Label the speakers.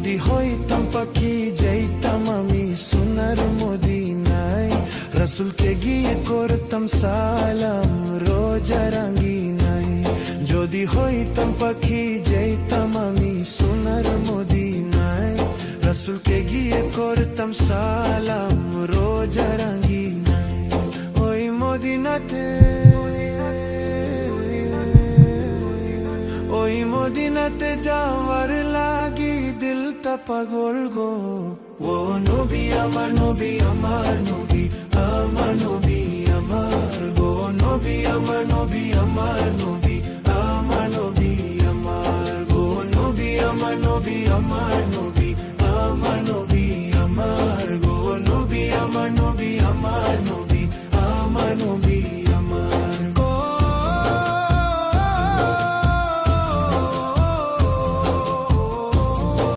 Speaker 1: যদি হইতাম পাখি যাইতাম আমি সোনার মদিনায়, রাসূলকে গিয়ে করতাম সালাম রোজা রাঙ্গিনায়। যদি হইতাম পাখি যাইতাম আমি সোনার মদিনায়, রাসূলকে গিয়ে করতাম সালাম রোজা রাঙ্গিনায়। ওই মদিনাতে, ওই মদিনাতে যাওয়ার লাগি দিলটা পাগল গো। ও নবী আমার নবী আমার নবী, আমার নবী আমার গো। নবী আমার নবী আমার নবী, আমার নবী আমার গো। নবী আমার নবী আমার